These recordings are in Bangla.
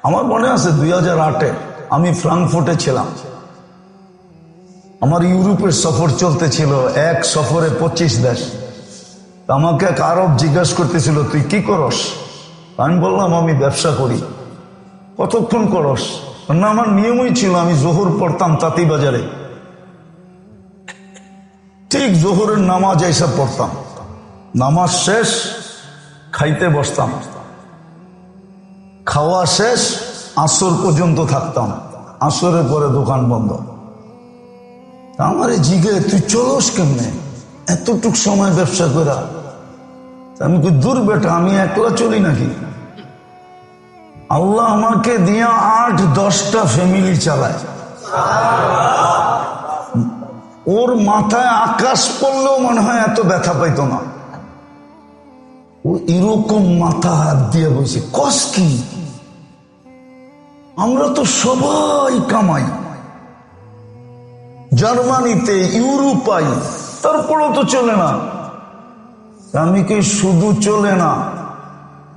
আমার মনে আছে 2008-এ আমি ফ্রাঙ্কফুর্টে ছিলাম। আমার ইউরোপের সফর চলতেছিল, এক সফরে 25 দেশ। আমাকে এক আরব জিজ্ঞাসা করতেছিল, তুই কি করস? আমি বললাম, আমি ব্যবসা করি। কতক্ষণ করস? না, আমার নিয়মই ছিল, আমি জোহর পড়তাম তাঁতিবাজারে, ঠিক জোহরের নামাজ এইসব পড়তাম, নামাজ শেষ খাইতে বসতাম, খাওয়া শেষ আসর পর্যন্ত থাকতাম, আসরের পরে দোকান বন্ধ। আমারে জিগে, তুই চলস কেমনে এতটুক সময় ব্যবসা করা? আমি কি, দূর বেটা, আমি একলা চলি নাকি? আল্লাহ আমাকে দিয়া 8-10টা ফ্যামিলি চালায়। ওর মাথায় আকাশ পড়লেও মনে হয় এত ব্যথা পাইতো না। ও এরকম মাথা হাত দিয়ে বসে, কস কি? আমরা তো সবাই কামাই, জার্মানিতে, ইউরোপাই, তারপরেও তো চলে না। আমি কি, শুধু চলে না,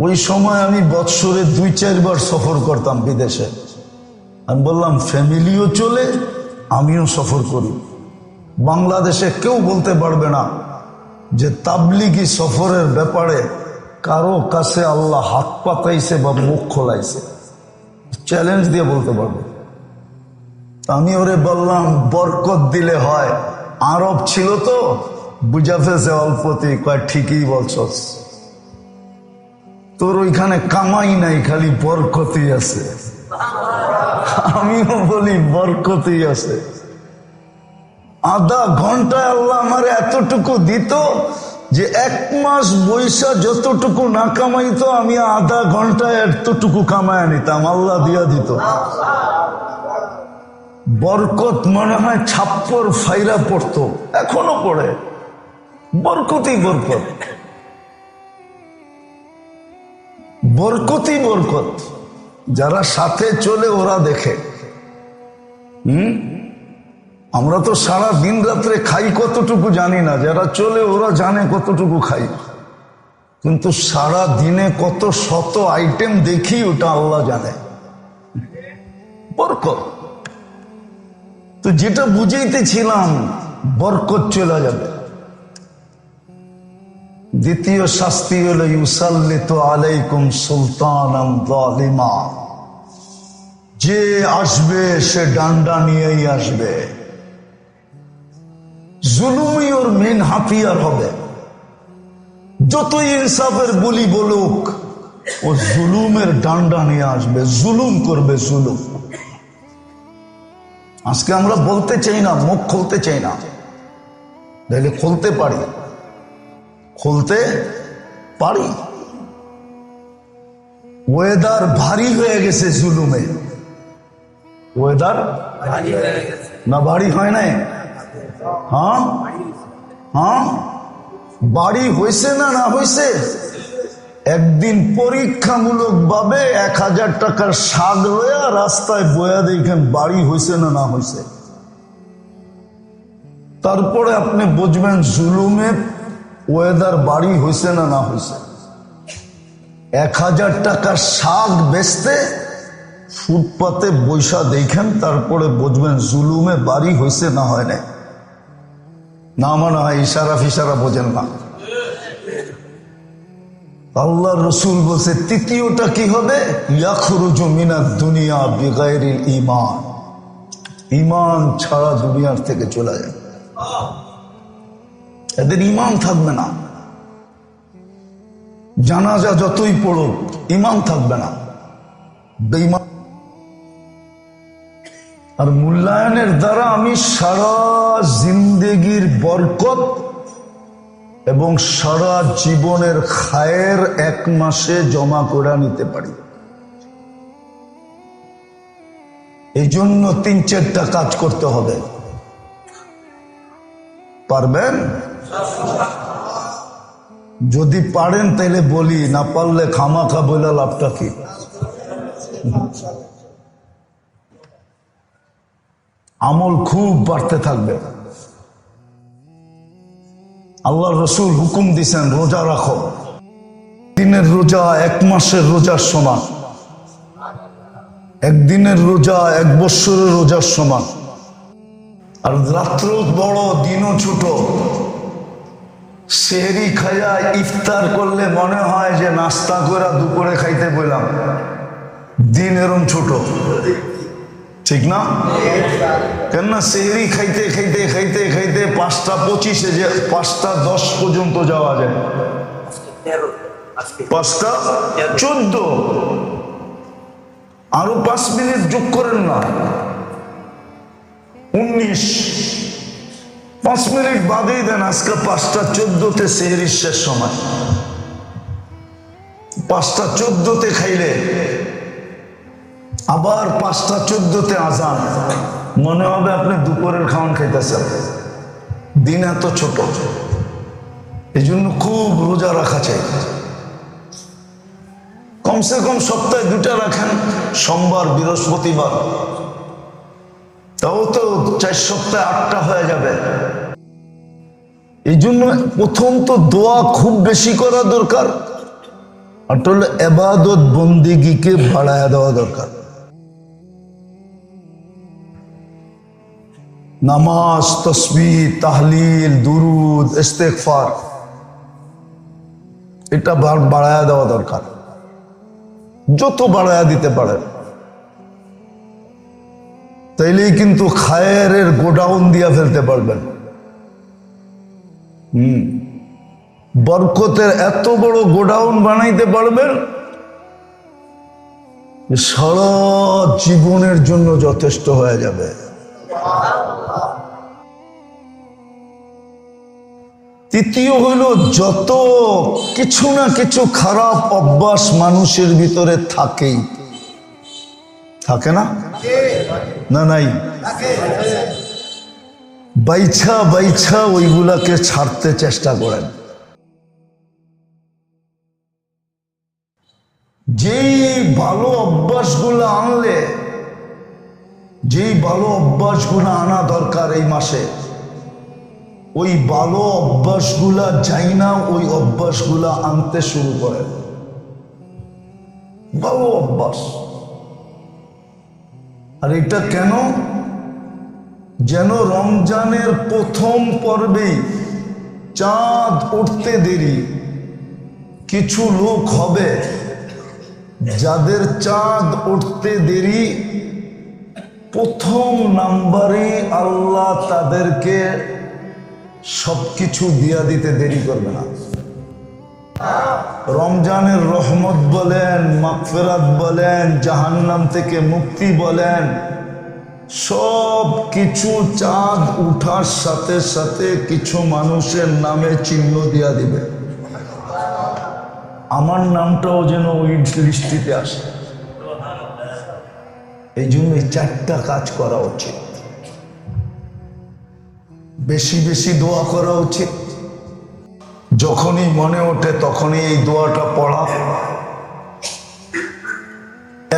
ওই সময় আমি বৎসরে 2-4 বার সফর করতাম বিদেশে। আমি বললাম, ফ্যামিলিও চলে, আমিও সফর করি। বাংলাদেশে কেউ বলতে পারবে না যে তাবলিগি সফরের ব্যাপারে কারো কাছে আল্লাহ হাত পাতাইছে বা মুখ খোলাইছে। চ্যালেঞ্জ দিয়ে বলতে পারবো। আমি ওরে বললাম, বরকত দিলে হয়। আরব ছিল তো, বুঝা ফেলছে অল্পতেই, কয় ঠিকই বলছস, তোর ওইখানে কামাই নাই, খালি বরকতই আছে। আমিও বলি, বরকতই আছে। আধা ঘন্টায় আল্লাহ আমার এতটুকু দিত যে 1 মাস বৈশা যতটুকু না কামাইতো, আমি আধা ঘন্টায় এতটুকু কামায় নিতাম, আল্লাহ দিয়া দিত। বরকত মনে হয় ছাপ্পর ফাইরা পড়তো, এখনো পড়ে। বরকতই বরকত, বরকতই বরকত। যারা সাথে চলে ওরা দেখে। আমরা তো সারা দিন রাত্রে খাই কতটুকু জানি না, যারা চলে ওরা জানে কতটুকু খাই। কিন্তু সারা দিনে কত শত আইটেম দেখি, ওটা আল্লাহ জানে। বরকত তো, যেটা বুঝাইতেছিলাম, বরকত চলে যাবে। দ্বিতীয় শাস্তি হলো, ইউসাল্লিতু আলাইকুম সুলতানান যালিমা। যে আসবে সে ডান্ডা নিয়েই আসবে। জুলুমই ওর মেন হাতিয়ার হবে। যতই ইনসাফের বলি বলুক, ও জুলুমের ডান্ডা নিয়ে আসবে, জুলুম করবে, জুলুম। আজকে আমরা বলতে চাই না, মুখ খুলতে চাই না, তাহলে খুলতে পারি, খুলতে পারি। ওয়েদার ভারী হয়ে গেছে জুলুমে। ওয়েদার না ভারী হয় নাই? হ্যাঁ হ্যাঁ, বাড়ি হয়েছে না না হয়েছে? একদিন পরীক্ষামূলক ভাবে 1000 টাকার শাক লয়া রাস্তায় বয়া দেখেন বাড়ি হয়েছে না না হয়েছে। তারপরে আপনি বুঝবেন জুলুমে ওয়েদার বাড়ি হয়েছে না না হয়েছে। 1000 টাকার শাক বেচতে ফুটপাতে বৈশা দেখেন, তারপরে বুঝবেন জুলুমে বাড়ি হয়েছে না হয় না। না মনে হয় ইশারা ফিসারা বোঝেন না। আল্লাহ রসুল বলছে, তৃতীয়টা কি হবে? ইয়াখরুজু মিনাদ দুনিয়া বিগাইরিল ঈমান। ঈমান ছাড়া দুনিয়ার থেকে চলে যায়। এদের ঈমান থাকবে না। জানাজা যতই পড়ুক, ঈমান থাকবে না, বেঈমান। আর মূল্যায়নের দ্বারা আমি সারা জিন্দেগির বরকত এবং সারা জীবনের খায়ের 1 মাসে জমা করে নিতে পারি। এই জন্য 3-4টা কাজ করতে হবে। পারবেন? যদি পারেন তাহলে বলি, না পারলে খামাখা বলে লাভটা কি? আমল খুব বাড়তে থাকবে। আল্লাহ রসুল হুকুম দিছেন, রোজা রাখো। দিনের রোজা 1 মাসের রোজার সমান। একদিনের রোজা 1 বৎসরের রোজার সমান। আর রাত্র বড়, দিনও ছোট। সেহরি খাইয়া ইফতার করলে মনে হয় যে নাস্তা করে দুপুরে খাইতে বললাম। দিন এরম ছোট, ঠিক না? কেননা সেহরি খাইতে খাইতে খাইতে খাইতে 5:25 যে 5:10 পর্যন্ত যাওয়া যায়। 5:14, আরো 5 মিনিট যোগ করেন না, 19। 5 মিনিট বাদেই দেন, আজকে 5:14 সেহরির শেষ সময়। 5:14 খাইলে আবার 5:14 আজান, মনে হবে আপনি দুপুরের খাওয়ান খাইতেছেন। দিন এত ছোট, এই জন্য খুব রোজা রাখা চাই। কমসে কম সপ্তাহে 2টা রাখেন, সোমবার বৃহস্পতিবার, তাও তো 4 সপ্তাহে 8টা হয়ে যাবে। এই জন্য প্রথম তো দোয়া খুব বেশি করা দরকার, আর হলো ইবাদত বন্দেগীকে বাড়ায় দেওয়া দরকার। নামাজ, তাসবিহ, তাহলিল, দুরুদ, ইস্তেগফার, এটা বাড়ায় দেওয়া দরকার। যত বাড়ায় দিতে পারেন, তাইলেই কিন্তু খায়েরের গোডাউন দিয়া ফেলতে পারবেন। বরকতের এত বড় গোডাউন বানাইতে পারবেন, সারা জীবনের জন্য যথেষ্ট হয়ে যাবে। তৃতীয় হইল, যত কিছু না কিছু খারাপ অভ্যাস মানুষের ভিতরে থাকেই, থাকে না? না নাই? বাইছা বাইছা ওইগুলাকে ছাড়তে চেষ্টা করেন। যেই ভালো অভ্যাসগুলো আনলে, যেই ভালো অভ্যাসগুলো আনা দরকার এই মাসে, ওই ভালো অভ্যাসগুলা যাই না, ওই অভ্যাসগুলা আনতে শুরু করেন। ভালো অভ্যাস। আর এটা কেন? যেন রমজানের প্রথম পর্বেই চাঁদ উঠতে দেরি কিছু লোক হবে, যাদের চাঁদ উঠতে দেরি, প্রথম নাম্বারে আল্লাহ তাদেরকে সবকিছু দিয়া দিতে দেরি করবে না। রমজানের রহমত বলেন, মাগফিরাত বলেন, জাহান্নাম থেকে মুক্তি বলেন, সব কিছু চাঁদ উঠার সাথে সাথে কিছু মানুষের নামে চিহ্ন দিয়া দিবে। আমার নামটাও যেন ওই লিস্টিতে আসে। এই জন্য 4টা কাজ করা উচিত। বেশি বেশি দোয়া করা উচিত। যখনই মনে ওঠে তখনই এই দোয়াটা পড়া।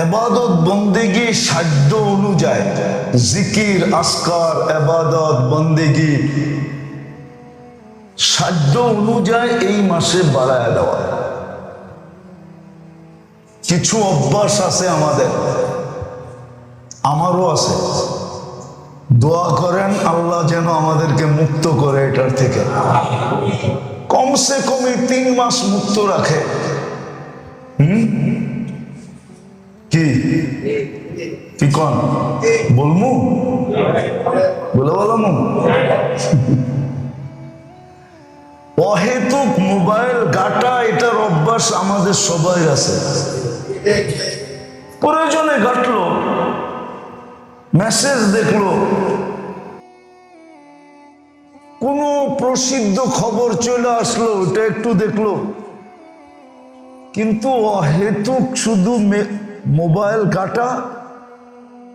ইবাদত বন্দেগী সাধ্য অনুযায়ী, জিকির, আসকার, ইবাদত বন্দেগী সাধ্য অনুযায়ী এই মাসে বাড়ায় দেওয়া। কিছু অভ্যাস আছে আমাদের, আমারও আছে। দোয়া করেন আল্লাহ যেন আমাদেরকে মুক্ত করে এটার থেকে। কমসে কমে 3 মাস মুক্ত রাখে। কি কি কন বলমু? বলে বললাম অহেতুক মোবাইল ঘাটা, এটার অভ্যাস আমাদের সবাই আছে। প্রয়োজনে ঘাটলো, মেসেজ দেখলো, কোনো প্রসিদ্ধ খবর চলে আসলো, ওটা একটু দেখলো, কিন্তু অহেতুক শুধু মোবাইল ঘাটা,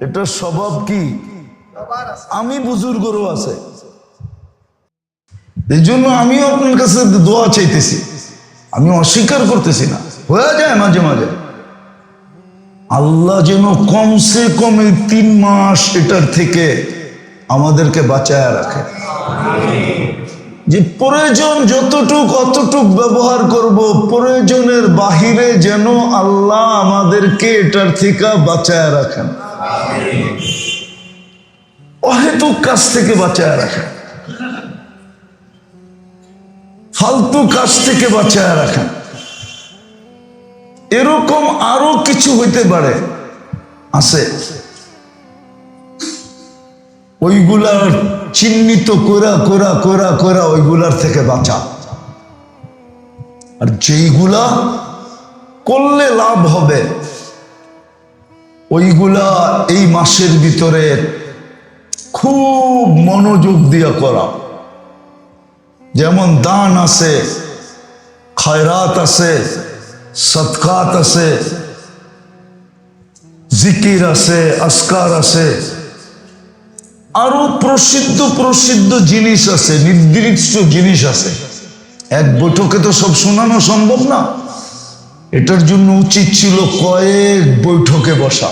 এটা স্বভাব কি? আমি বুজুর্গরও আছে। এই জন্য আমিও আপনার কাছে দোয়া চাইতেছি, আমি অস্বীকার করতেছি না, হয়ে যায় মাঝে মাঝে। আল্লাহ যেন কমসে কম 3 মাস এটার থেকে আমাদেরকে বাঁচায় রাখে। যে প্রয়োজন যতটুক অতটুক ব্যবহার করব, প্রয়োজনের বাহিরে যেন আল্লাহ আমাদেরকে এটার থেকে বাঁচায় রাখেন, অহেতুক কাজ থেকে বাঁচায় রাখেন, ফালতু কাজ থেকে বাঁচায় রাখেন। এরকম আরো কিছু হইতে পারে, আছে, ওইগুলার চিহ্নিত করা করা করা করা ওইগুলার থেকে বাঁচা। আর যেইগুলা করলে লাভ হবে ওইগুলা এই মাসের ভিতরে খুব মনোযোগ দিয়ে করা। যেমন দান আছে, খায়রাত আছে, সদকাত আছে, জিকির আছে, আসকার আছে, আরো প্রসিদ্ধ প্রসিদ্ধ জিনিস আছে, নির্দিষ্ট জিনিস আছে। এক বৈঠকে তো সব শোনানো সম্ভব না, এটার জন্য উচিত ছিল কয়েক বৈঠকে বসা,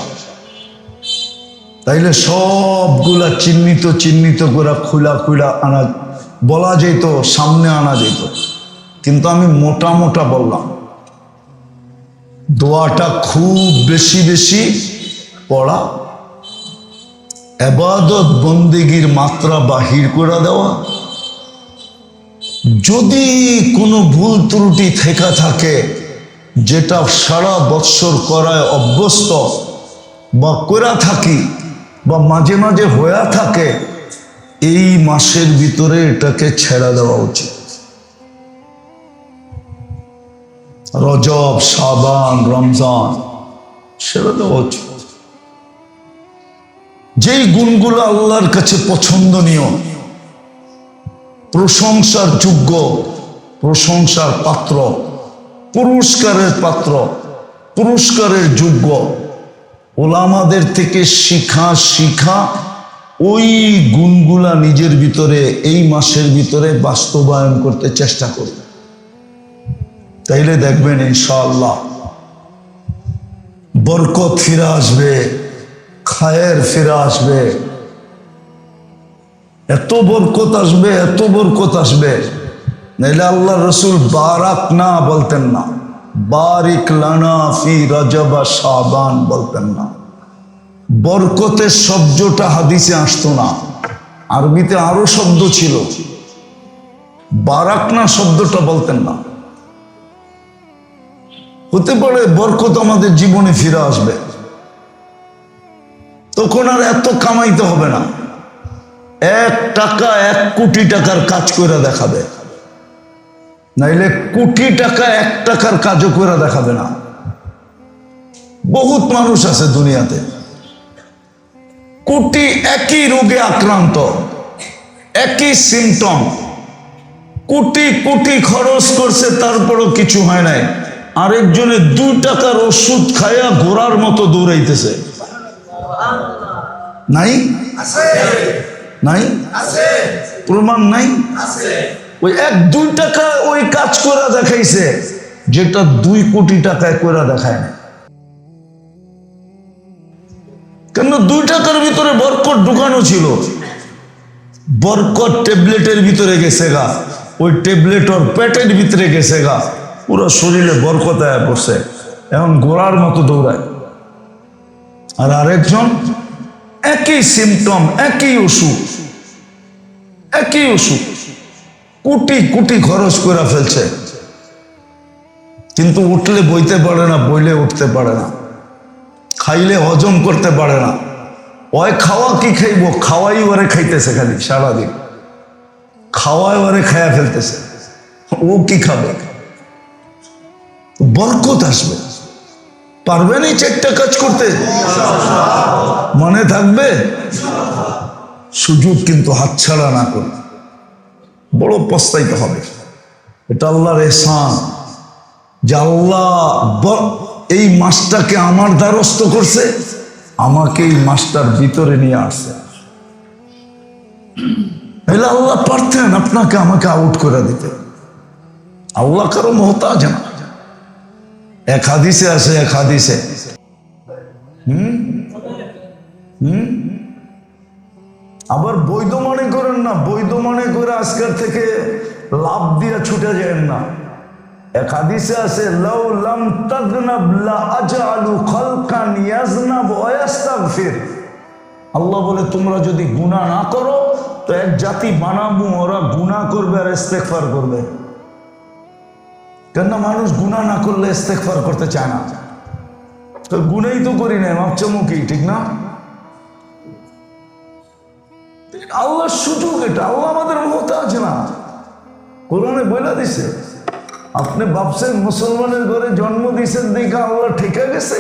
তাইলে সবগুলা চিহ্নিত চিহ্নিত করে খুলা খুলা আনা বলা যেত, সামনে আনা যেত। কিন্তু আমি মোটা মোটা বললাম, দোয়াটা খুব বেশি বেশি পড়া, ইবাদত বন্দেগীর মাত্রা বাহির করে দেওয়া, যদি কোনো ভুল ত্রুটি থেকে থাকে যেটা সারা বৎসর করায় অভ্যস্ত বা করা থাকি বা মাঝে মাঝে হয়ে থাকে, এই মাসের ভিতরে এটাকে ছেড়ে দেওয়া উচিত। রজব, শাবান, রমজান ছেড়ে দেওয়া উচিত। যেই গুণগুলো আল্লাহর কাছে পছন্দনীয়, প্রশংসার যোগ্য, প্রশংসার পাত্র, পুরস্কারের পাত্র, পুরস্কারের যোগ্য, ওলামাদের থেকে শিখা ওই গুণগুলা নিজের ভিতরে এই মাসের ভিতরে বাস্তবায়ন করতে চেষ্টা করবে। তাইলে দেখবেন ইনশাআল্লাহ বরকত ফিরে আসবে, খায়ের ফিরে আসবে, এত বরকত আসবে, এত বরকত আসবে। নাইলে আল্লাহ রসুল বারাক না বলতেন না, বারিক লানা ফি রজব শাবান বলতেন না। বরকতের শব্দটা হাদিসে আসতো না, আরবিতে আরো শব্দ ছিল, বারাক না শব্দটা বলতেন না। হতে পারে বরকত আমাদের জীবনে ফিরে আসবে, তখন আর এত কামাইতে হবে না, 1 টাকা 1 কোটি টাকার কাজ করে দেখাবে, নাইলে কোটি টাকা 1 টাকার কাজও করে দেখাবে না। বহুত মানুষ আছে দুনিয়াতে, কোটি একই রোগে আক্রান্ত, একই সিমটম, কোটি কোটি খরচ করছে তারপরও কিছু হয় নাই। আরেকজনে 2 টাকার ওষুধ খায়া ঘোড়ার মতো দৌড়াইতেছে। নাই? নাই? প্রমাণ নাই? ওই 1-2 টাকা ওই কাজ করে দেখাইছে, যেটা 2 কোটি টাকায় করে দেখায় না। কেন? 2 টাকার ভিতরে বরকত ঢুকানো ছিল। বরকত ট্যাবলেটের ভিতরে গেছে গা, ওই ট্যাবলেট ওর পেটের ভিতরে গেছে গা, পুরো শরীরে বরকত আয়া পড়ছে, এখন ঘোড়ার মতো দৌড়ায়। আর আরেকজন একই সিমটম, একই ওষুধ, একই ওষুধ, কোটি কোটি খরচ করে ফেলছে, কিন্তু উঠলে বইতে পারে না, বইলে উঠতে পারে না, খাইলে হজম করতে পারে না। ওই খাওয়া কি খাইব, খাওয়াই ওরে খাইতেছে, খালি সারাদিন খাওয়াই ওরে খায়া ফেলতেছে, ও কি খাবে? বরকত আসবে। পারবেন এই 4টা কাজ করতে? মনে থাকবে? সুযোগ কিন্তু হাতছাড়া না করে, বড় পস্তাইতে হবে। এটা আল্লাহর ইহসান যে আল্লাহ এই মাসটাকে আমার দ্বারস্থ করছে, আমাকে এই মাসটার ভিতরে নিয়ে আসছে। তাহলে আল্লাহ পারতেন আপনাকে আমাকে আউট করে দিতে। আল্লাহ কারো মহতাজ না। এক হাদিসে আছে, এক হাদিসে আবার বৈধ মনে করেন না, বৈধ মনে করে আজকের থেকে লাভ দিয়ে ছুটে যায় না। এক হাদিসে আছে, লাউ লাম তাযনাব লা আজআলু খালকান ইয়াজনাব ওয়া ইস্তাগফির। আল্লাহ বলে তোমরা যদি গুনাহ না করো তো এক জাতি বানাবো, ওরা গুনাহ করবে আর ইস্তেগফার করবে। কেন মানুষ গুনাহ না করলে ইস্তেগফার করতে চায় না? তো গুনাহই তো করি না, মাপচামুখি, ঠিক না? আল্লাহর সুযোগ এটা, আল্লাহ আমাদের মুহতাজ না। কোরআনে বলে দিছে, আপনি ভাবছেন মুসলমানের ঘরে জন্ম দিয়েছেন দেখে আল্লাহ ঠেকে গেছে?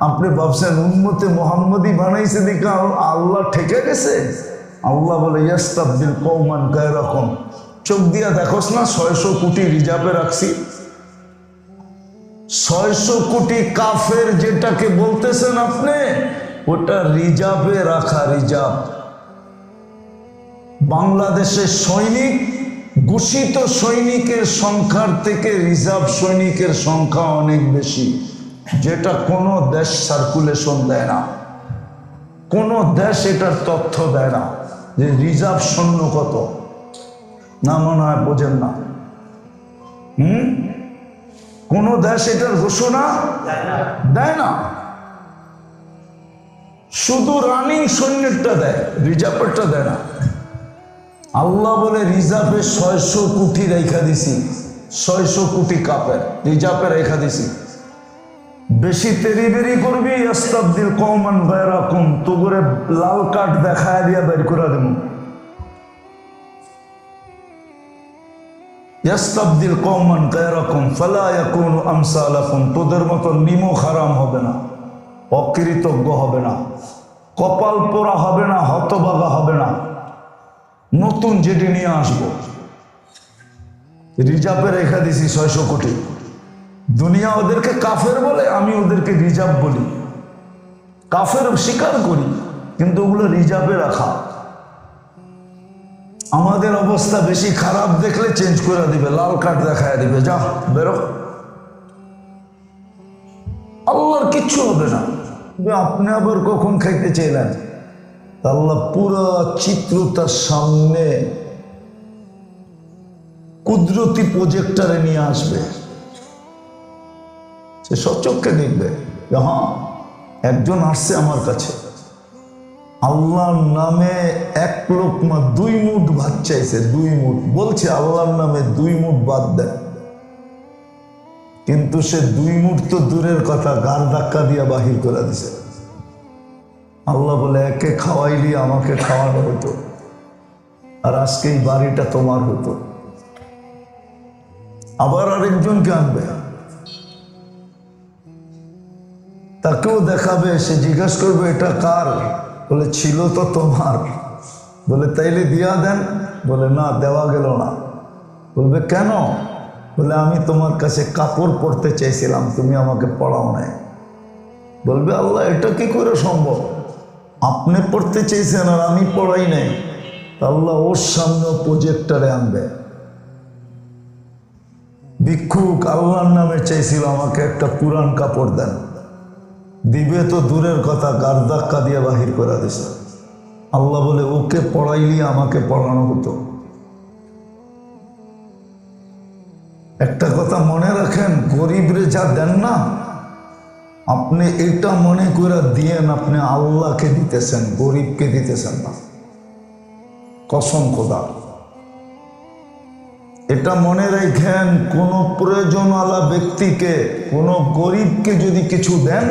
আপনি ভাবছেন উম্মতে মুহাম্মদী বানাইছে দেখে আল্লাহ ঠেকে গেছে? আল্লাহ বলে ইয়াস্তাবদিল কওমান গায়রাকুম। চোখ দিয়া দেখোস না 600 কোটি রিজার্ভে রাখছি? 600 কোটি কাফের যেটাকে বলতেছেন আপনি, ওটা রিজার্ভে রাখা, রিজার্ভ। বাংলাদেশের সৈনিক, ঘোষিত সৈনিকের সংখ্যার থেকে রিজার্ভ সৈনিকের সংখ্যা অনেক বেশি, যেটা কোনো দেশ সার্কুলেশন দেয় না। কোনো দেশ এটার তথ্য দেয় না যে রিজার্ভ সৈন্য কত। না, মনে হয় বোঝেন না। কোন দেশ এটার ঘোষণা দেয় না, শুধু রানিং সৈন্যটা দেয়, রিজার্ভেরটা দেয় না। আল্লাহ বলে রিজার্ভে 600 কোটি রেখা দিছি, 600 কোটি কাপের রিজার্ভে রেখা দিছি। বেশি তেরিবেরি করবি, ইস্তাবদিল কওমান গায়রাকুম, তো করে লাল কার্ড দেখায় দিয়া বের করে দেব। ইস্তাবদিল কওমান গায়রাকুম ফালা ইয়াকুনু আমসালাকুম, তোদের মতো নিমক হারাম হবে না, অকৃতজ্ঞ হবে না, কপাল পোড়া হবে না, হতভাগা হবে না। নতুন যেটি নিয়ে আসবো, রিজার্ভে রেখা দিছি 600 কোটি। দুনিয়া ওদেরকে কাফের বলে, আমি ওদেরকে রিজার্ভ বলি। কাফের স্বীকার করি, কিন্তু ওগুলো রিজার্ভে রাখা। আমাদের অবস্থা বেশি খারাপ দেখলে চেঞ্জ করে দিবে, লাল কার্ড দেখায় দিবে, যা বেরো। আল্লাহর কিচ্ছু হবে না। আপনি আবার কখন খাইতে চাইলেন? আল্লাহ পুরো চিত্র তার সামনে কুদরতি প্রজেক্টরে নিয়ে আসবে, সে সচক্ষে দেখবে, হ্যাঁ একজন আসছে আমার কাছে, আল্লাহর নামে 1 লোকমা 2 মুঠ ভাত চাইছে, 2 মুঠ বলছে আল্লাহর নামে 2 মুঠ ভাত দেন, কিন্তু সে 2 মুঠ তো দূরের কথা, গাল ধাক্কা দিয়া বাহির করে দিছে। আল্লাহ বলে একে খাওয়াইলি আমাকে খাওয়ানো হতো, আর আজকে এই বাড়িটা তোমার হতো। আবার আরেকজনকে আনবে, তাকেও দেখাবে, সে জিজ্ঞাসা করবে এটা কার? বলে ছিল তো তোমার। বলে তাইলে দিয়া দেন। বলে না, দেওয়া গেল না। বলবে কেন? বলে আমি তোমার কাছে কাপড় পরতে চাইছিলাম, তুমি আমাকে পড়াও নাই। বলবে আল্লাহ এটা কি করে সম্ভব? আপনি পড়তে চাইছেন আর আমি পড়াই নাই। আল্লাহ ওর সামনে প্রজেক্টরে আনবে। ভিক্ষুক আল্লাহর নামে চাইছিল আমাকে একটা পুরান কাপড় দেন, দিবে তো দূরের কথা, গার ধাক্কা দিয়ে বাহির করে দিছে। আল্লাহ বলে ওকে পড়াইলি আমাকে পড়ানো হতো। একটা কথা মনে রাখেন, গরিবরে যা দেন না, আপনি এটা মনে করে দিয়েন আপনি আল্লাহকে দিতেছেন, গরিবকে দিতেছেন না। কসম খোদা, এটা মনে রাখেন, কোন প্রয়োজনওয়ালা ব্যক্তিকে, কোন গরিবকে যদি কিছু দেন,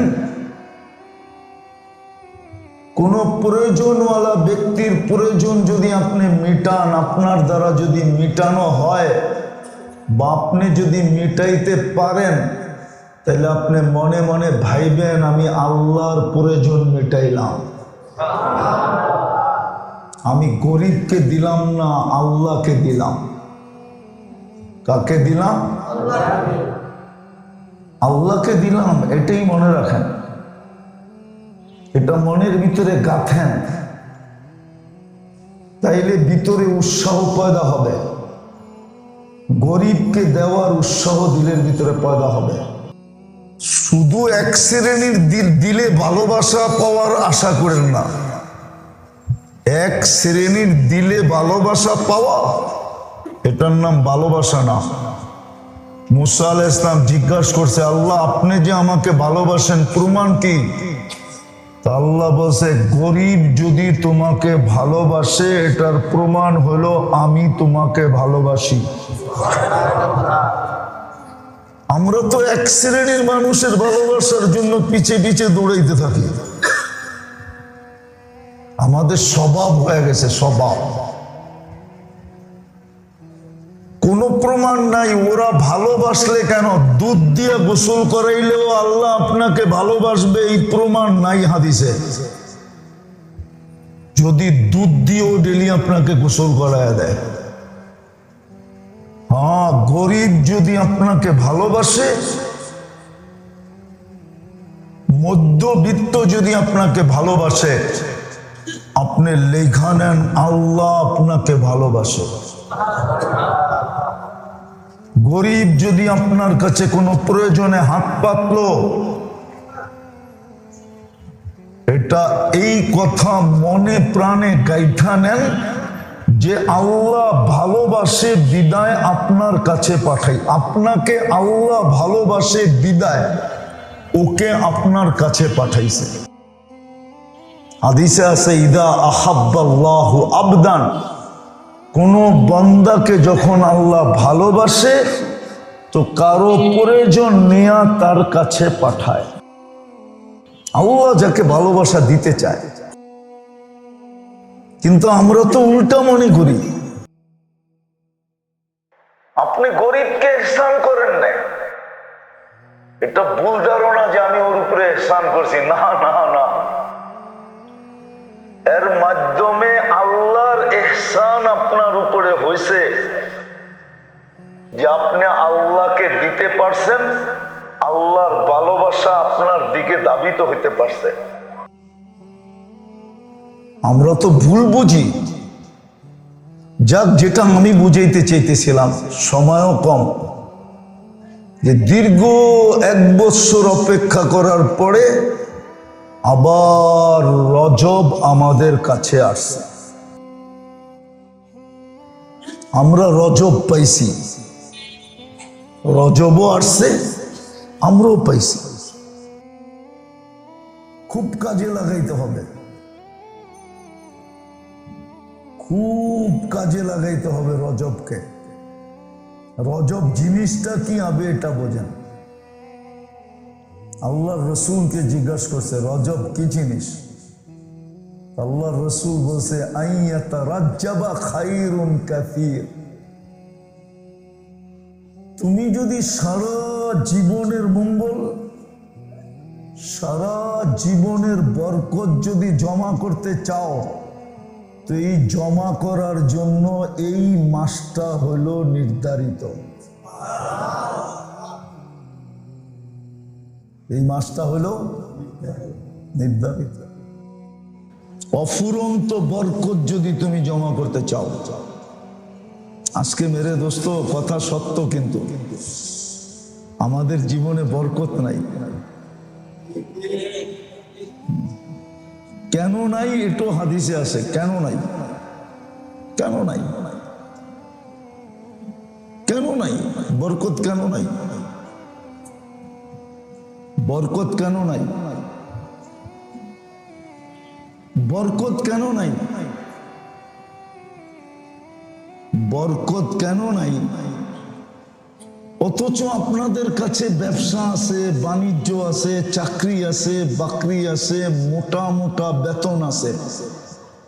কোন প্রয়োজনওয়ালা ব্যক্তির প্রয়োজন যদি আপনি মিটান, আপনার দ্বারা যদি মিটানো হয় বা আপনি যদি মিটাইতে পারেন, তাহলে আপনি মনে মনে ভাইবেন আমি আল্লাহর প্রয়োজন মিটাইলাম। আমি গরিবকে দিলাম না, আল্লাহকে দিলাম। কাকে দিলাম? আল্লাহকে দিলাম। এটাই মনে রাখেন, এটা মনের ভিতরে গাঁথেন, তাইলে ভিতরে উৎসাহ পয়দা হবে। গরিবকে দেওয়ার উৎসাহ দিলের ভিতরে পয়দা হবে। শুধু এক শ্রেণীর দিলে ভালোবাসা পাওয়ার আশা করেন না। এক শ্রেণীর দিলে ভালোবাসা পাওয়া, এটার নাম ভালোবাসা না। মুসা আলাইহিস সালাম জিজ্ঞাসা করছে, আল্লাহ আপনি যে আমাকে ভালোবাসেন প্রমাণ কি? তা আল্লাহ বলছে, গরিব যদি তোমাকে ভালোবাসে এটার প্রমাণ হলো আমি তোমাকে ভালোবাসি। আমরা তো এক শ্রেণীর মানুষের ভালোবাসার জন্য পিছে পিছে দৌড়াইতে থাকি। আমাদের স্বভাব হয়ে গেছে, স্বভাব। কোনো প্রমাণ নাই। ওরা ভালোবাসলে কেন? দুধ দিয়ে গোসল করাইলেও আল্লাহ আপনাকে ভালোবাসবে এই প্রমাণ নাই হাদিসে। যদি দুধ দিয়েও ডেলি আপনাকে গোসল করায় দেয়। হ্যাঁ, গরিব যদি আপনাকে ভালোবাসে, মধ্যবিত্ত যদি আপনাকে ভালোবাসে, আপনি লেখা নেন আল্লাহ আপনাকে ভালোবাসে। গরিব যদি আপনার কাছে কোনো প্রয়োজনে হাত পাতলো, এটা এই কথা মনে প্রাণে গাইঠা নেন যে আল্লাহ ভালোবাসে বিদায় আপনার কাছে পাঠাই। আপনাকে আল্লাহ ভালোবাসে বিদায় ওকে আপনার কাছে পাঠাইছে। হাদিসে আছে, ইদা আহাব্বাল্লাহু আবদান, কোন বান্দাকে যখন আল্লাহ ভালোবাসে তো কারো প্রয়োজন নেয়া তার কাছে পাঠায়। আল্লাহ যাকে ভালোবাসা দিতে চায়। কিন্তু আমরা তো উল্টা মনে করি। আপনি গরিবকে ইহসান করেন না, এটা ভুল ধারণা যে আমি ওর উপরে ইহসান করছি। না না না, এর মাধ্যমে আল্লাহর ইহসান আপনার উপরে হয়েছে যে আপনি আল্লাহকে দিতে পারছেন, আল্লাহর ভালোবাসা আপনার দিকে দাবিত হইতে পারছে। আমরা তো ভুল বুঝি। যাক, যেটা আমি বুঝাইতে চাইতেছিলাম, সময়ও কম, যে দীর্ঘ 1 বছর অপেক্ষা করার পরে আবার রজব আমাদের কাছে আসছে। আমরা রজব পাইছি, রজবও আসছে, আমরাও পাইছি। খুব কাজে লাগাইতে হবে, খুব কাজে লাগাইতে হবে রজবকে। রজব জিনিসটা কি হবে এটা বোঝেন। আল্লাহর রসুলকে জিজ্ঞাসা করছে রজব কি জিনিস? আল্লাহর রসুল বলছে, আইয়াতারাজ্জাবা খায়রুন কাসীর। তুমি যদি সারা জীবনের মঙ্গল, সারা জীবনের বরকত যদি জমা করতে চাও, তো এই জমা করার জন্য এই মাসটা হলো নির্ধারিত। এই মাসটা হলো নির্ধারিত। অফুরন্ত বরকত যদি তুমি জমা করতে চাও। আজকে মেরে দোস্ত, কথা সত্য, কিন্তু আমাদের জীবনে বরকত নাই। কেন নাই? এটাও হাদিসে আছে। কেন নাই? কেন নাই? কেন নাই বরকত? কেন নাই বরকত? কেন নাই বরকত? কেন নাই বরকত? কেন নাই? অথচ আপনাদের কাছে ব্যবসা আছে, বাণিজ্য আছে, চাকরি আছে, বাকরি আছে, মোটা মোটা বেতন আছে,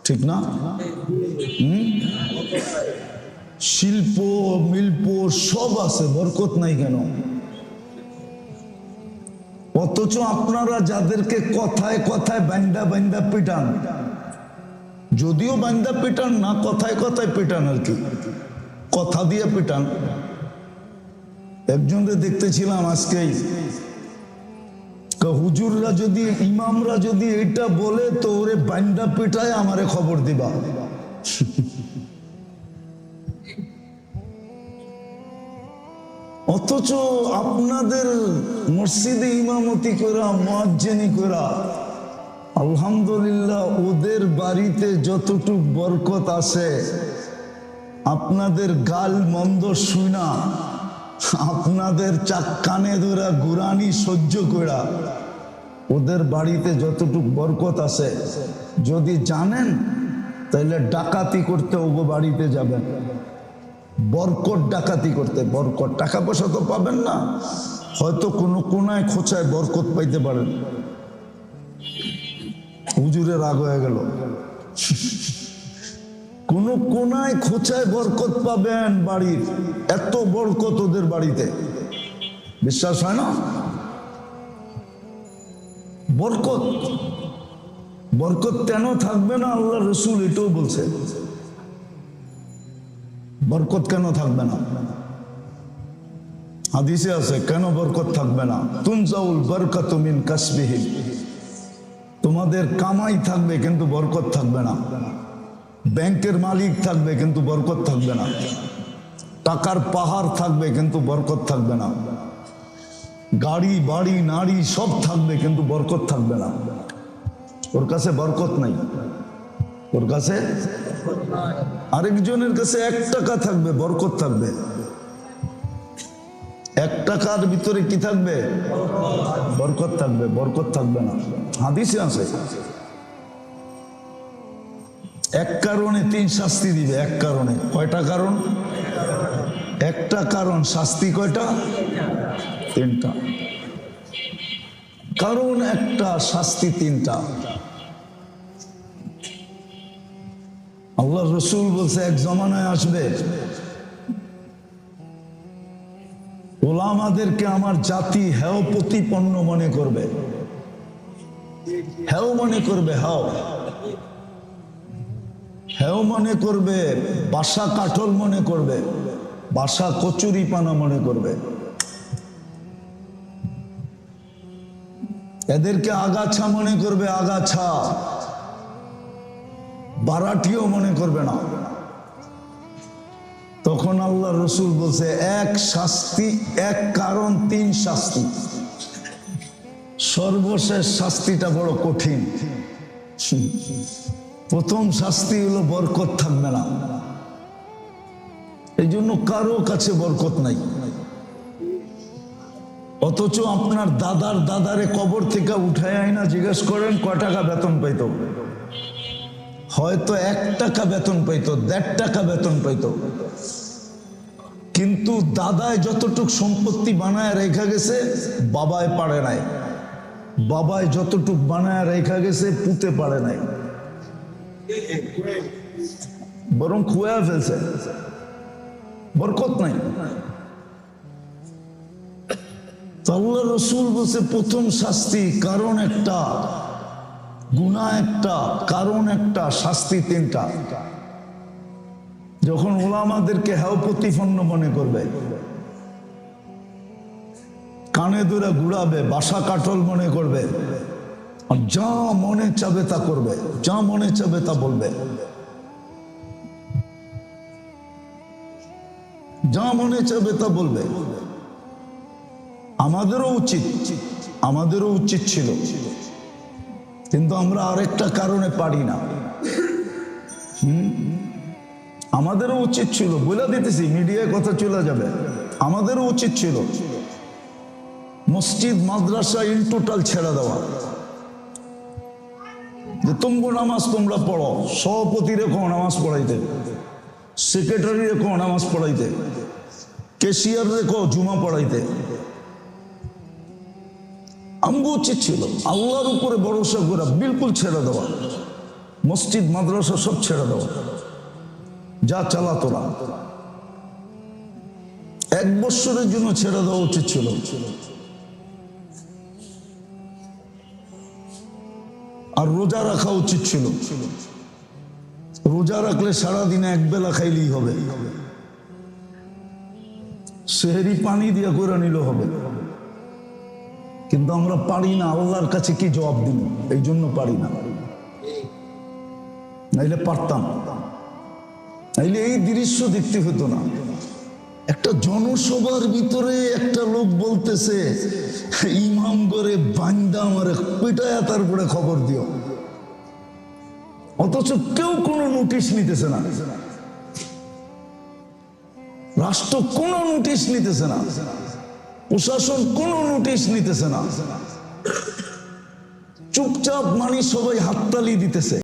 ঠিক না? শিল্প মিল্প সব আছে, বরকত নাই কেন? অথচ আপনারা যাদেরকে কথায় কথায় বান্দা বান্দা পিটান, যদিও বান্দা পিটান না, কথায় কথায় পিটান আর কি, কথা দিয়ে পিটান। একজনকে দেখতেছিলাম আজকেই, হুজুররা যদি, ইমামরা যদি এটা বলে তো ওরে বান্দা পিটায় আমারে খবর দিবা। অথচ আপনাদের মসজিদে ইমামতি করা, মুয়াজ্জিনি করা, আলহামদুলিল্লাহ, ওদের বাড়িতে যতটুক বরকত আছে, আপনাদের গাল মন্দ শুনা, আপনাদের কানে ধরা গুরানি সহ্য করা, ওদের বাড়িতে যতটুক বরকত আছে, যদি জানেন তাহলে ডাকাতি করতে ওগো বাড়িতে যাবেন, বরকত ডাকাতি করতে। বরকত টাকা পয়সা তো পাবেন না, হয়তো কোনো কোনায় খোঁচায় বরকত পাইতে পারেন। হুজুরের রাগ হয়ে গেল। কোন কোনায় খোঁচায় বরকত পাবেন বাড়ির, এত বরকত ওদের বাড়িতে, বিশ্বাস হয় না? বরকত বরকত কেন থাকবে না? আল্লাহ রসুল এটাও বলছে, বরকত কেন থাকবে না? হাদিসে আছে কেন বরকত থাকবে না। তুনজাউল বরকতু মিন কাসবিহিম, তোমাদের কামাই থাকবে কিন্তু বরকত থাকবে না। ব্যাংকের মালিক থাকবে কিন্তু বরকত থাকবে না। টাকার পাহাড় থাকবে কিন্তু বরকত থাকবে না। গাড়ি বাড়ি নারী সব থাকবে কিন্তু বরকত থাকবে না। ওর কাছে বরকত নাই, ওর কাছে। আরেকজনের কাছে 1 টাকা থাকবে, বরকত থাকবে। 1 টাকার ভিতরে কি থাকবে? বরকত থাকবে, বরকত থাকবে না। হাদিসে আছে 1 কারণে 3 শাস্তি দিবে। 1 কারণে কয়টা কারণ? 1টা কারণ, শাস্তি কয়টা? 3টা কারণ, 1টা শাস্তি 3টা। আল্লাহ রসুল বলছে এক জমানায় আসবে, ওলামাদেরকে আমার জাতি হেয় প্রতিপন্ন মনে করবে। হেয় মনে করবে, হেয় মনে করবে, বাসা কাঠল মনে করবে, বাসা কচুরি পানা মনে করবে। এদেরকে আগাছা মনে করবে, আগাছা। বারাটিও মনে করবে না। তখন আল্লাহ রসুল বলছে 1 শাস্তি, 1 কারণ 3 শাস্তি। সর্বশেষ শাস্তিটা বড় কঠিন। প্রথম শাস্তি হলো বরকত থাকবে না। এই জন্য কারো কাছে বরকত নাই। অথচ আপনার দাদার দাদারে কবর থেকে উঠায় আইনা জিজ্ঞেস করেন কয় টাকা বেতন পাইতো, হয়তো 1 টাকা বেতন পাইতো, 1.5 টাকা বেতন পাইতো। কিন্তু দাদায় যতটুক সম্পত্তি বানায় রেখা গেছে, বাবায় পারে নাই। বাবায় যতটুক বানায় রেখা গেছে, পুঁতে পারে নাই, বরং খুয়া ফেলছে। বরকত নাই। আল্লাহ রসুল বলছে প্রথম শাস্তি, কারণ 1টা, গুনাহ 1টা, কারণ 1টা, শাস্তি 3টা। যখন ওলামাদেরকে হেয় প্রতিপন্ন মনে করবে, কানে ধরে ঘুরাবে, বাসা কাঠল মনে করবে, আর যা মনে চাবে তা করবে, যা মনে চাবে তা বলবে, যা মনে চাবে তা বলবে। আমাদেরও উচিত ছিল, কিন্তু আমরা আরেকটা কারণে পারি না। আমাদেরও উচিত ছিল, বলে দিতেছি, মিডিয়ায় কথা চলে যাবে। আমাদেরও উচিত ছিল মসজিদ মাদ্রাসা ইন টোটাল ছেড়ে দেওয়া, যে তোমরা নামাজ তোমরা পড়ো। সভাপতি রেখো নামাজ পড়াইতে, সেক্রেটারি রেখো নামাজ পড়াইতে, ক্যাশিয়ার রেখো জুমা পড়াইতে। আমগো উচিত ছিল আল্লাহর উপরে ভরসা করে বিলকুল ছেড়ে দেওয়া, মসজিদ মাদ্রাসা সব ছেড়ে দেওয়া, যা চালাতো না। 1 বছরের জন্য ছেড়ে দেওয়া উচিত ছিল। আর রোজা রাখা উচিত ছিল। রোজা রাখলে সারাদিনে 1 বেলা খাইলেই হবে, সেহরি পানি দিয়ে করে নিলে হবে। কিন্তু আমরা পারি না। আল্লাহর কাছে কি জবাব দিব? এই জন্য পারি না, নাইলে পারতাম। নাইলে এই দৃশ্য দেখতে হতো না। একটা জনসভার ভিতরে একটা লোক বলতেছে, ইমাম করে বান্দা আমারে পিটায়া তারপরে খবর দিও। অথচ কেউ কোনো নোটিশ নিতেছে না, রাষ্ট্র কোনো নোটিশ নিতেছে না, প্রশাসন কোনো নোটিশ নিতেছে না, চুপচাপ মানে সবাই হাততালি দিতেছে।